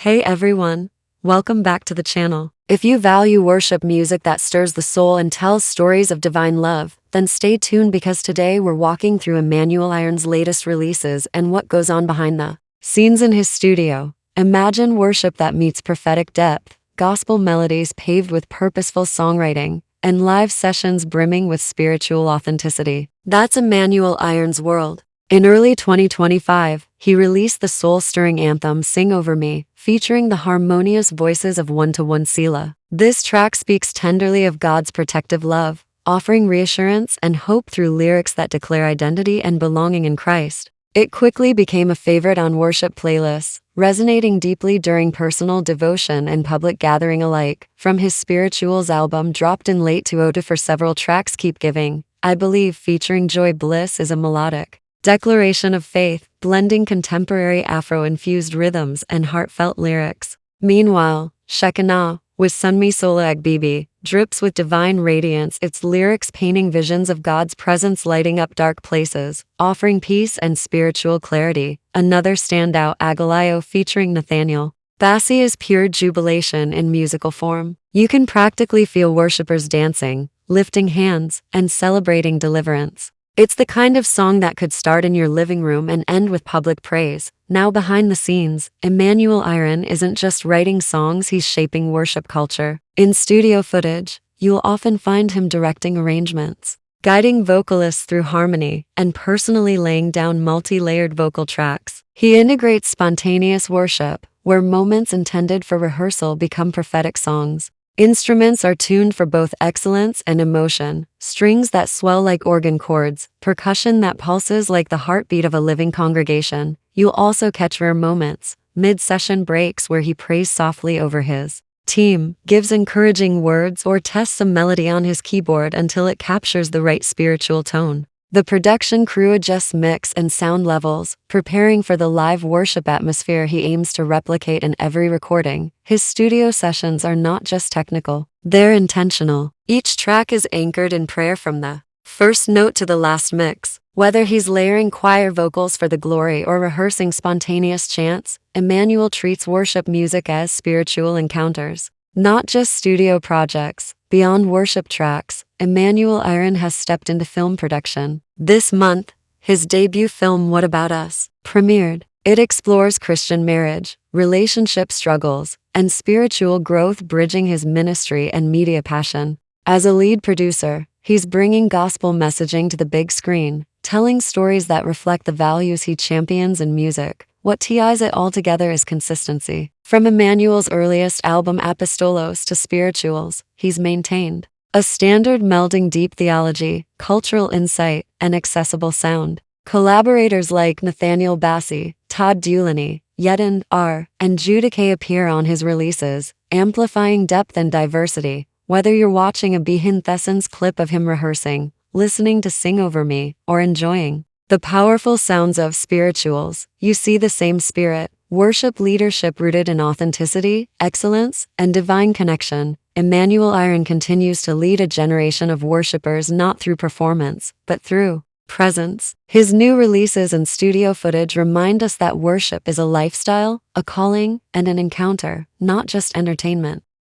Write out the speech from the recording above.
Hey everyone, welcome back to the channel. If you value worship music that stirs the soul and tells stories of divine love, then stay tuned because today we're walking through Emmanuel Iren's latest releases and what goes on behind the scenes in his studio. Imagine worship that meets prophetic depth, gospel melodies paved with purposeful songwriting, and live sessions brimming with spiritual authenticity. That's Emmanuel Iren's world. In early 2025, he released the soul-stirring anthem Sing Over Me, featuring the harmonious voices of One-to-One Selah. This track speaks tenderly of God's protective love, offering reassurance and hope through lyrics that declare identity and belonging in Christ. It quickly became a favorite on worship playlists, resonating deeply during personal devotion and public gathering alike. From his Spirituals album dropped in late 2024, several tracks Keep Giving, I Believe featuring Joy Bliss is a melodic declaration of faith, blending contemporary Afro-infused rhythms and heartfelt lyrics. Meanwhile, Shekinah, with Sunmi Sola Agbibi, drips with divine radiance, its lyrics painting visions of God's presence lighting up dark places, offering peace and spiritual clarity. Another standout, Agalliao featuring Nathaniel Bassey, is pure jubilation in musical form. You can practically feel worshippers dancing, lifting hands, and celebrating deliverance. It's the kind of song that could start in your living room and end with public praise. Now behind the scenes, Emmanuel Iren isn't just writing songs, he's shaping worship culture. In studio footage, you'll often find him directing arrangements, guiding vocalists through harmony, and personally laying down multi-layered vocal tracks. He integrates spontaneous worship, where moments intended for rehearsal become prophetic songs. Instruments are tuned for both excellence and emotion, strings that swell like organ chords, percussion that pulses like the heartbeat of a living congregation. You'll also catch rare moments, mid-session breaks where he prays softly over his team, gives encouraging words, or tests a melody on his keyboard until it captures the right spiritual tone. The production crew adjusts mix and sound levels, preparing for the live worship atmosphere he aims to replicate in every recording. His studio sessions are not just technical, they're intentional. Each track is anchored in prayer from the first note to the last mix. Whether he's layering choir vocals for the glory or rehearsing spontaneous chants, Emmanuel treats worship music as spiritual encounters, not just studio projects. Beyond worship tracks, Emmanuel Iren has stepped into film production. This month, his debut film What About Us premiered. It explores Christian marriage, relationship struggles, and spiritual growth, bridging his ministry and media passion. As a lead producer, he's bringing gospel messaging to the big screen, telling stories that reflect the values he champions in music. What ties it all together is consistency. From Emmanuel's earliest album Apostolos to Spirituals, he's maintained a standard melding deep theology, cultural insight, and accessible sound. Collaborators like Nathaniel Bassey, Todd Dulaney, Yedin R., and Judique appear on his releases, amplifying depth and diversity. Whether you're watching a behind-the-scenes clip of him rehearsing, listening to Sing Over Me, or enjoying the powerful sounds of Spirituals, you see the same spirit. Worship leadership rooted in authenticity, excellence, and divine connection. Emmanuel Iren continues to lead a generation of worshipers not through performance, but through presence. His new releases and studio footage remind us that worship is a lifestyle, a calling, and an encounter, not just entertainment.